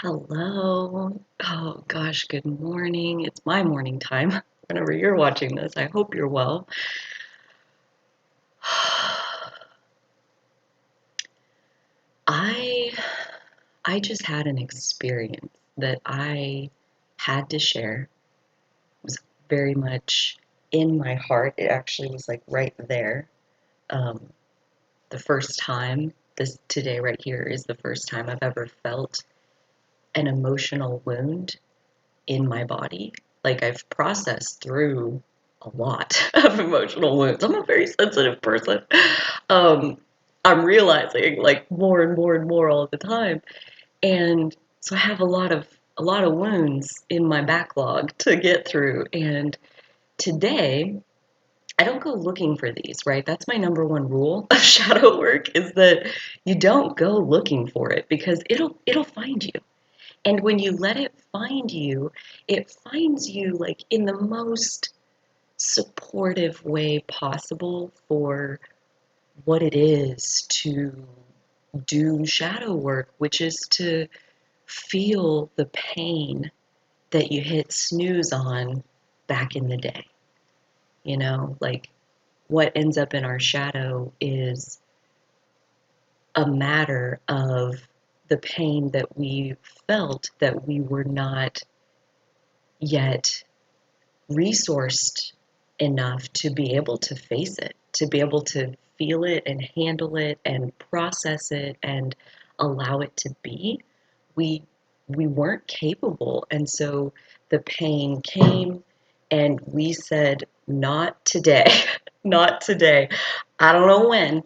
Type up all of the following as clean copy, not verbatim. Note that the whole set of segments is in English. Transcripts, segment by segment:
Hello. Oh gosh, good morning. It's my morning time. Whenever you're watching this, I hope you're well. I I just had an experience that I had to share. It was very much in my heart. It actually was like right there. Um, the first time, this today right here is the first time I've ever felt an emotional wound in my body. Like I've processed through a lot of emotional wounds. I'm a very sensitive person. Um, I'm realizing like more and more and more all the time. And so I have a lot of wounds in my backlog to get through. And today I don't go looking for these, right? That's my number one rule of shadow work is that you don't go looking for it because it'll find you. And when you let it finds you like in the most supportive way possible for what it is to do shadow work, which is to feel the pain that you hit snooze on back in the day. Like what ends up in our shadow is a matter of the pain that we felt that we were not yet resourced enough to be able to face it, to be able to feel it and handle it and process it and allow it to be. We we weren't capable. And so the pain came and we said, not today, not today. I don't know when.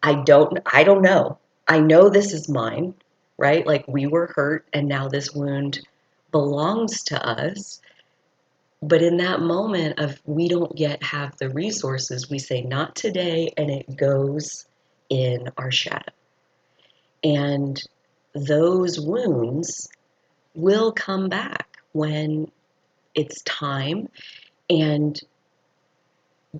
I don't know. I know this is mine, right? Like we were hurt and now this wound belongs to us, but in that moment of we don't yet have the resources, we say, not today, and it goes in our shadow. And those wounds will come back when it's time. And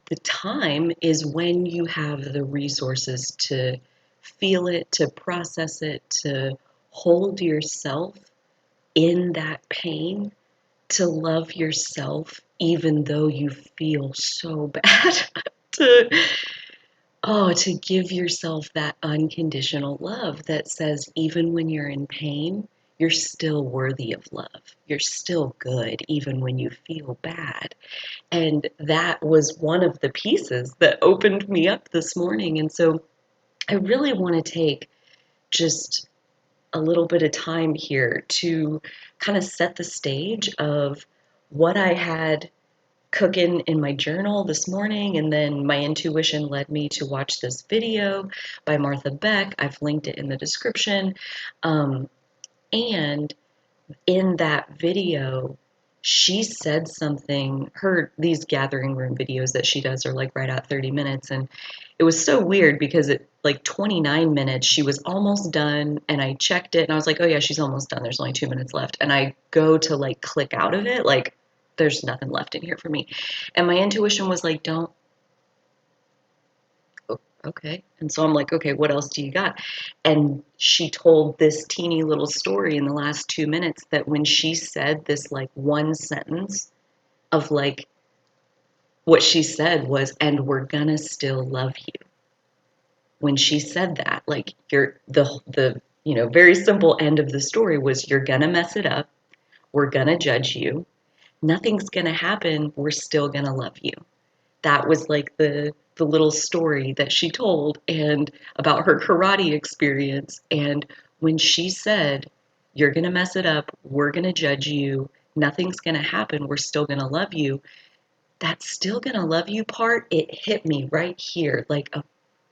the time is when you have the resources to feel it, to process it, to hold yourself in that pain, to love yourself even though you feel so bad, to to give yourself that unconditional love that says even when you're in pain, you're still worthy of love. You're still good even when you feel bad. And that was one of the pieces that opened me up this morning. And so I really want to take just a little bit of time here to kind of set the stage of what I had cooking in my journal this morning, and then my intuition led me to watch this video by Martha Beck. I've linked it in the description. And in that video, she said something. These gathering room videos that she does are like right at 30 minutes, and it was so weird because at like 29 minutes she was almost done, and I checked it and I was like, oh yeah, she's almost done, there's only 2 minutes left, and I go to like click out of it, like there's nothing left in here for me, and my intuition was like, don't. Okay. And so I'm like, okay, what else do you got? And she told this teeny little story in the last 2 minutes that when she said this like one sentence of like, what she said was, and we're gonna still love you. When she said that, like the very simple end of the story was, you're gonna mess it up. We're gonna judge you. Nothing's gonna happen. We're still gonna love you. That was like the little story that she told and about her karate experience. And when she said, you're going to mess it up, we're going to judge you, nothing's going to happen, we're still going to love you, that still going to love you part, it hit me right here like a,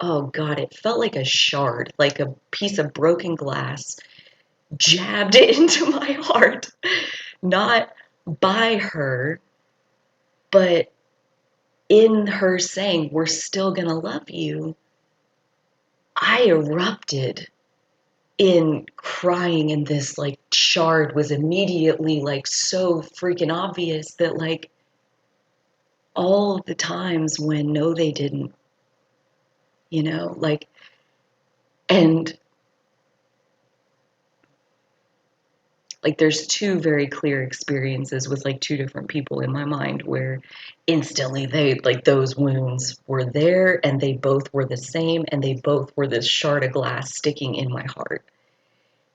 oh God, it felt like a shard, like a piece of broken glass jabbed into my heart, not by her, but in her saying, we're still going to love you, I erupted in crying. And this like shard was immediately like so freaking obvious that like all the times when no, they didn't, like, and Like there's two very clear experiences with like two different people in my mind where instantly they like those wounds were there and they both were the same and they both were this shard of glass sticking in my heart.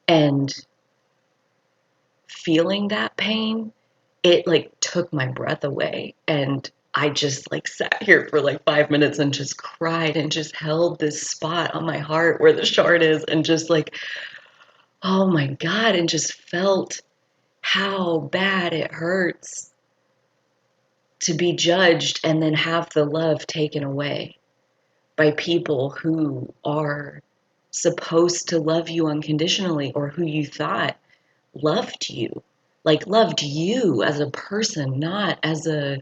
And feeling that pain, it like took my breath away. And I just like sat here for like 5 minutes and just cried and just held this spot on my heart where the shard is and just like, oh my God, and just felt how bad it hurts to be judged and then have the love taken away by people who are supposed to love you unconditionally or who you thought loved you. Like loved you as a person, not as a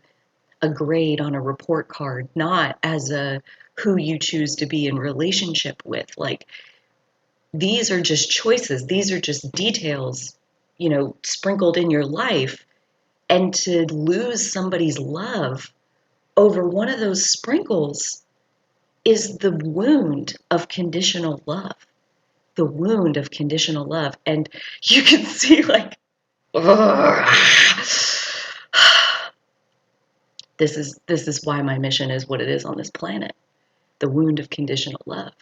grade on a report card, not as a who you choose to be in relationship with. Like these are just choices. These are just details, sprinkled in your life. And to lose somebody's love over one of those sprinkles is the wound of conditional love. The wound of conditional love. And you can see like, this is why my mission is what it is on this planet. The wound of conditional love.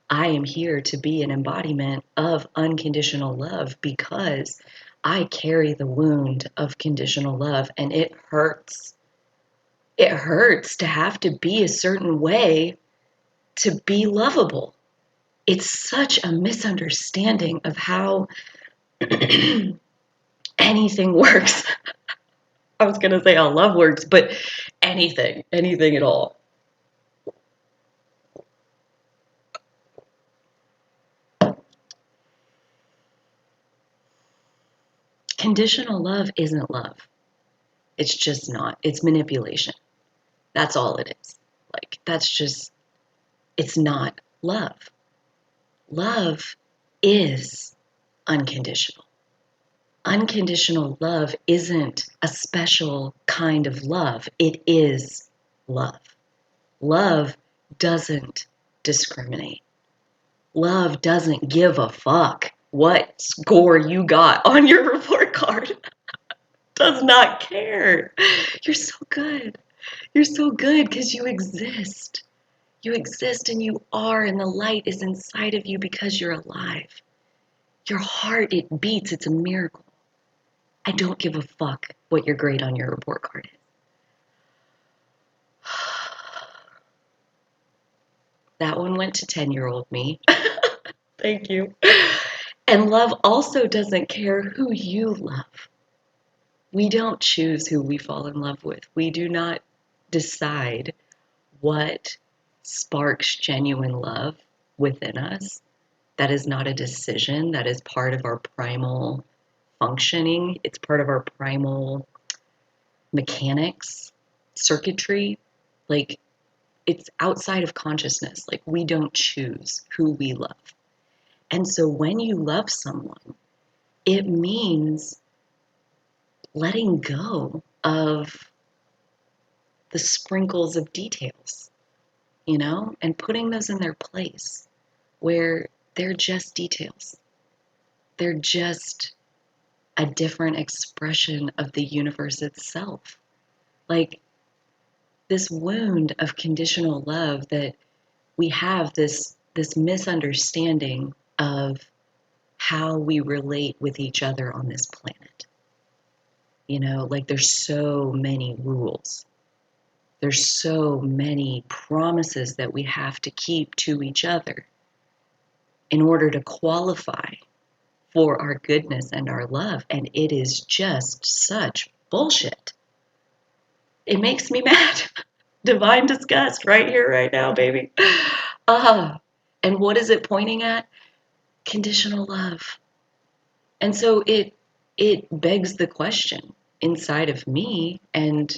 I am here to be an embodiment of unconditional love because I carry the wound of conditional love and it hurts. It hurts to have to be a certain way to be lovable. It's such a misunderstanding of how anything works. I was going to say how love works, but anything at all. Conditional love isn't love. It's just not. It's manipulation. That's all it is. Like, it's not love. Love is unconditional. Unconditional love isn't a special kind of love. It is love. Love doesn't discriminate. Love doesn't give a fuck what score you got on your report card. Does not care. You're so good. You're so good because you exist. You exist and you are, and the light is inside of you because you're alive. Your heart, it beats. It's a miracle. I don't give a fuck what your grade on your report card is. That one went to 10-year-old me. Thank you. And love also doesn't care who you love. We don't choose who we fall in love with. We do not decide what sparks genuine love within us. That is not a decision. That is part of our primal functioning. It's part of our primal mechanics, circuitry. Like, it's outside of consciousness. Like, we don't choose who we love. And so when you love someone, it means letting go of the sprinkles of details, and putting those in their place where they're just details. They're just a different expression of the universe itself. Like this wound of conditional love that we have this misunderstanding of how we relate with each other on this planet. Like there's so many rules. There's so many promises that we have to keep to each other in order to qualify for our goodness and our love. And it is just such bullshit. It makes me mad. Divine disgust right here, right now, baby. And what is it pointing at? Conditional love. And so it begs the question inside of me. And,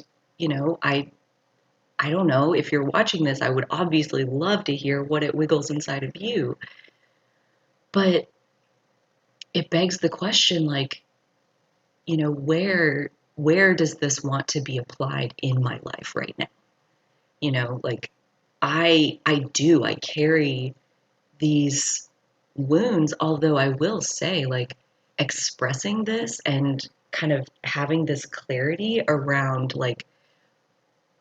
I don't know if you're watching this, I would obviously love to hear what it wiggles inside of you. But it begs the question, like, where does this want to be applied in my life right now? Like I carry these wounds, although I will say, like, expressing this and kind of having this clarity around like,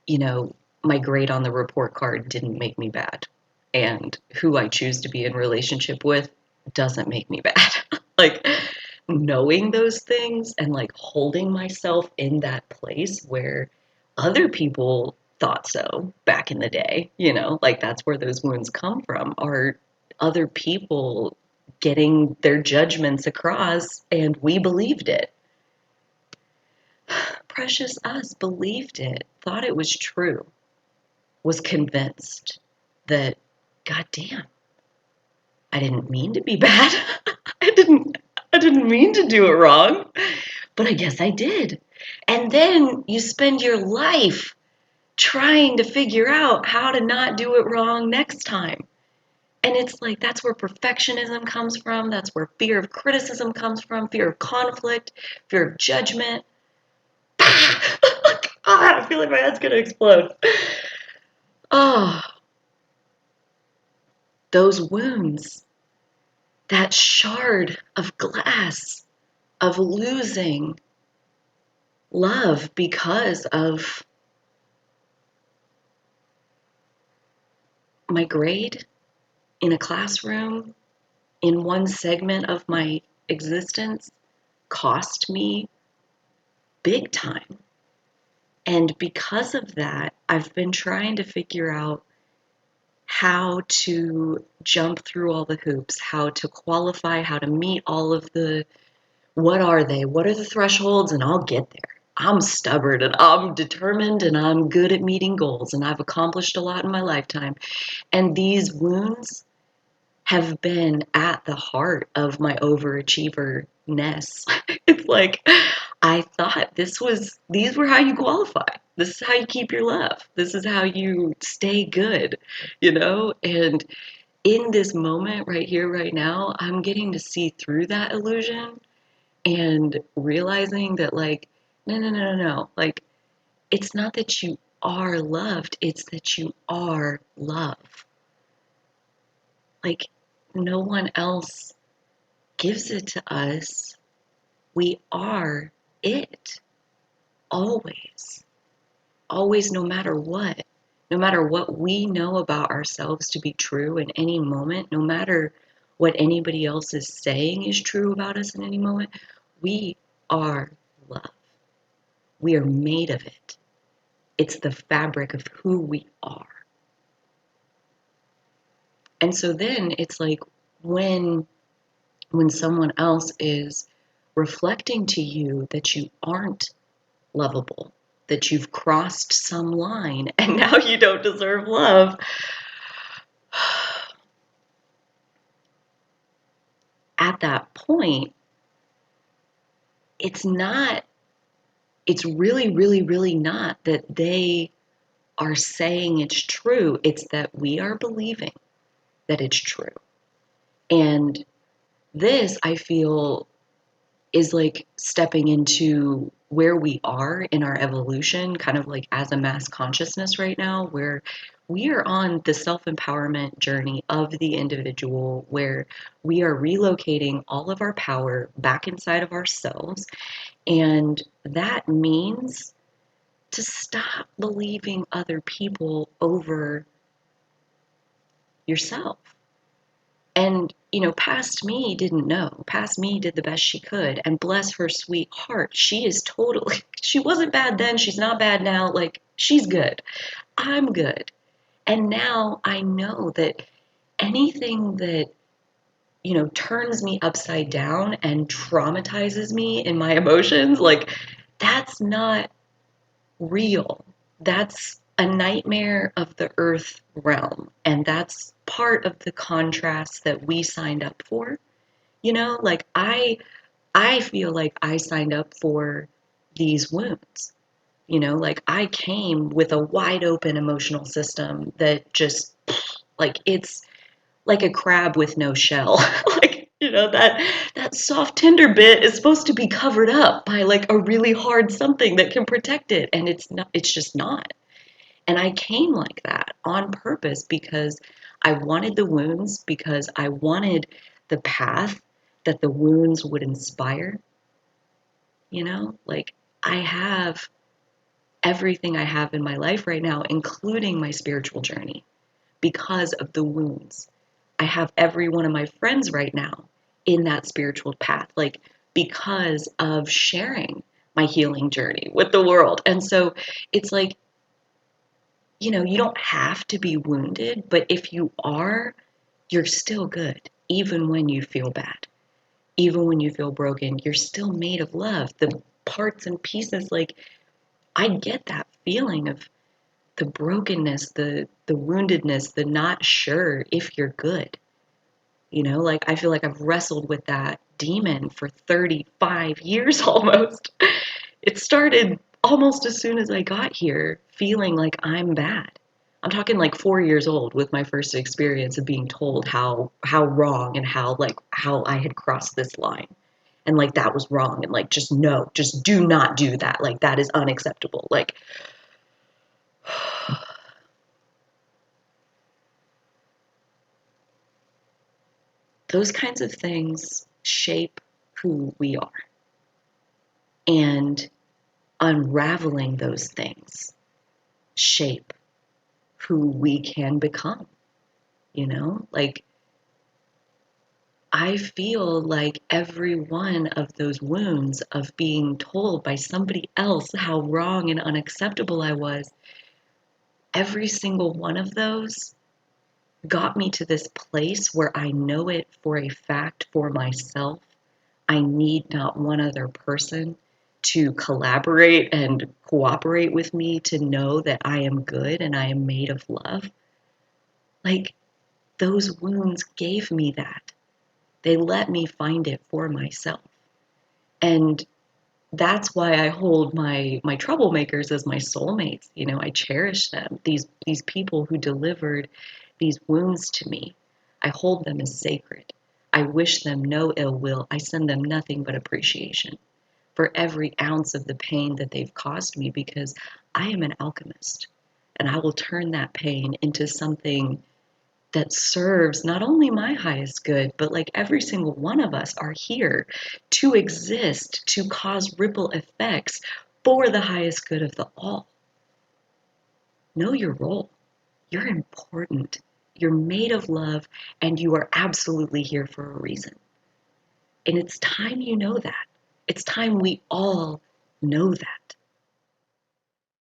you know, my grade on the report card didn't make me bad. And who I choose to be in relationship with doesn't make me bad. Like knowing those things and like holding myself in that place where other people thought so back in the day, you know, like that's where those wounds come from, are other people getting their judgments across and we believed it. Precious us believed it, thought it was true, was convinced that, God damn, I didn't mean to be bad. I didn't I didn't mean to do it wrong, but I guess I did. And then you spend your life trying to figure out how to not do it wrong next time. And it's like that's where perfectionism comes from. That's where fear of criticism comes from, fear of conflict, fear of judgment. I feel like my head's gonna explode. Oh, those wounds, that shard of glass of losing love because of my grade in a classroom in one segment of my existence cost me big time. And because of that, I've been trying to figure out how to jump through all the hoops, how to qualify, how to meet all of the what are they? What are the thresholds? And I'll get there. I'm stubborn and I'm determined and I'm good at meeting goals and I've accomplished a lot in my lifetime. And these wounds have been at the heart of my overachieverness. It's like I thought these were how you qualify. This is how you keep your love. This is how you stay good, you know? And in this moment right here, right now, I'm getting to see through that illusion and realizing that like no, like it's not that you are loved, it's that you are love. Like no one else gives it to us. We are it, always, always, no matter what we know about ourselves to be true in any moment, no matter what anybody else is saying is true about us in any moment, we are love. We are made of it. It's the fabric of who we are. And so then it's like when someone else is reflecting to you that you aren't lovable, that you've crossed some line and now you don't deserve love. At that point, it's not, it's really, really, really not that they are saying it's true. It's that we are believing that it's true. And this, I feel, is like stepping into where we are in our evolution, kind of like as a mass consciousness right now, where we are on the self-empowerment journey of the individual, where we are relocating all of our power back inside of ourselves. And that means to stop believing other people over yourself. And, you know, past me didn't know. Past me did the best she could. And bless her sweet heart. She is totally, she wasn't bad then. She's not bad now. Like, she's good. I'm good. And now I know that anything that, you know, turns me upside down and traumatizes me in my emotions, like, that's not real. That's a nightmare of the earth realm. And that's part of the contrast that we signed up for. You know, like I feel like I signed up for these wounds. You know, like I came with a wide open emotional system that just like it's like a crab with no shell. Like, you know, that soft tender bit is supposed to be covered up by like a really hard something that can protect it and it's not, it's just not. And I came like that on purpose because I wanted the wounds, because I wanted the path that the wounds would inspire. Like I have everything I have in my life right now, including my spiritual journey, because of the wounds. I have every one of my friends right now in that spiritual path, like because of sharing my healing journey with the world. And so it's like, you don't have to be wounded, but if you are, you're still good, even when you feel bad, even when you feel broken, you're still made of love. The parts and pieces, like, I get that feeling of the brokenness, the woundedness, the not sure if you're good. Like I feel like I've wrestled with that demon for 35 years almost. It started almost as soon as I got here, feeling like I'm bad. I'm talking like 4 years old with my first experience of being told how wrong and how I had crossed this line. And like that was wrong and like just no, just do not do that. Like that is unacceptable. Like those kinds of things shape who we are. And unraveling those things shape who we can become. Like I feel like every one of those wounds of being told by somebody else how wrong and unacceptable I was, every single one of those got me to this place where I know it for a fact for myself. I need not one other person to collaborate and cooperate with me to know that I am good and I am made of love. Like, those wounds gave me that. They let me find it for myself. And that's why I hold my troublemakers as my soulmates. I cherish them. These people who delivered these wounds to me, I hold them as sacred. I wish them no ill will. I send them nothing but appreciation for every ounce of the pain that they've caused me, because I am an alchemist and I will turn that pain into something that serves not only my highest good, but like every single one of us are here to exist, to cause ripple effects for the highest good of the all. Know your role. You're important. You're made of love, and you are absolutely here for a reason. And it's time you know that. It's time we all know that.